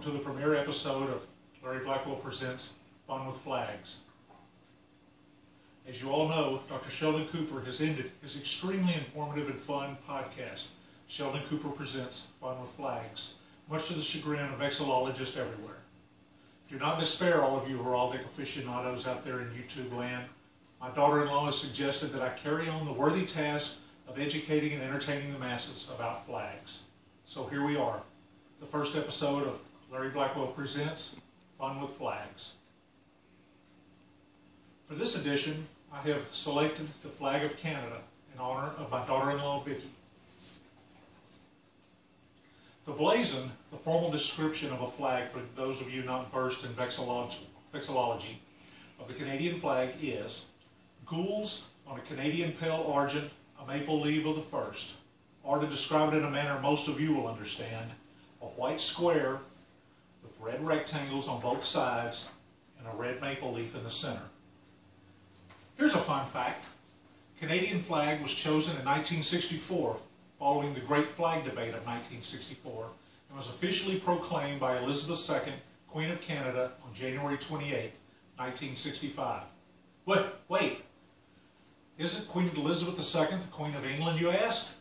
to the premiere episode of Larry Blackwell Presents Fun with Flags. As you all know, Dr. Sheldon Cooper has ended his extremely informative and fun podcast, Sheldon Cooper Presents Fun with Flags, much to the chagrin of vexillologists everywhere. Do not despair, all of you heraldic aficionados out there in YouTube land. My daughter-in-law has suggested that I carry on the worthy task of educating and entertaining the masses about flags. So here we are, the first episode of Larry Blackwell Presents Fun with Flags. For this edition, I have selected the flag of Canada in honor of my daughter-in-law, Vicki. The blazon, the formal description of a flag for those of you not versed in vexillology of the Canadian flag is gules on a Canadian pale argent, a maple leaf of the first, or to describe it in a manner most of you will understand, a white square with red rectangles on both sides and a red maple leaf in the center. Here's a fun fact. Canadian flag was chosen in 1964 following the Great Flag Debate of 1964 and was officially proclaimed by Elizabeth II, Queen of Canada, on January 28, 1965. Wait, isn't Queen Elizabeth II the Queen of England, you ask?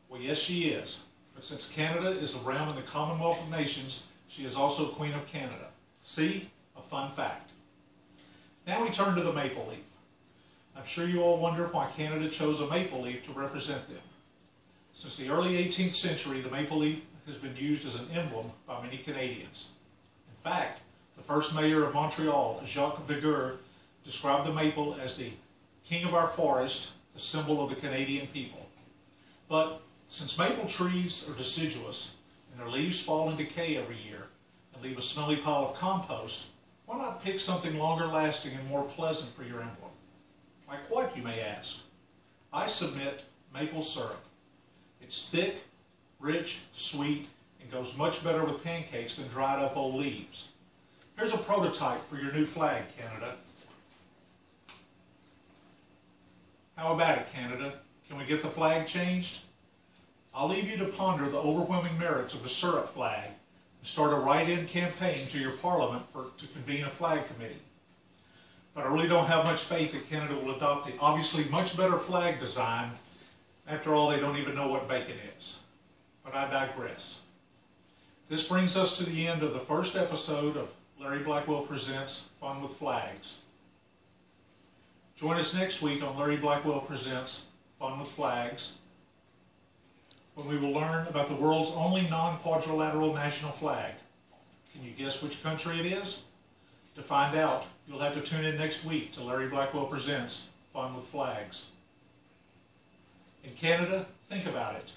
Well, yes, she is. But since Canada is a realm in the Commonwealth of Nations, she is also Queen of Canada. See? A fun fact. Now we turn to the maple leaf. I'm sure you all wonder why Canada chose a maple leaf to represent them. Since the early 18th century, the maple leaf has been used as an emblem by many Canadians. In fact, the first mayor of Montreal, Jacques Beguer, described the maple as the king of our forest, the symbol of the Canadian people. But since maple trees are deciduous and their leaves fall in decay every year and leave a smelly pile of compost, why not pick something longer lasting and more pleasant for your emblem? Like what, you may ask? I submit maple syrup. It's thick, rich, sweet, and goes much better with pancakes than dried up old leaves. Here's a prototype for your new flag, Canada. How about it, Canada? Can we get the flag changed? I'll leave you to ponder the overwhelming merits of the syrup flag and start a write-in campaign to your parliament to convene a flag committee. But I really don't have much faith that Canada will adopt the obviously much better flag design. After all, they don't even know what bacon is. But I digress. This brings us to the end of the first episode of Larry Blackwell Presents Fun with Flags. Join us next week on Larry Blackwell Presents Fun with Flags, when we will learn about the world's only non-quadrilateral national flag. Can you guess which country it is? To find out, you'll have to tune in next week to Larry Blackwell Presents Fun with Flags. In Canada, think about it.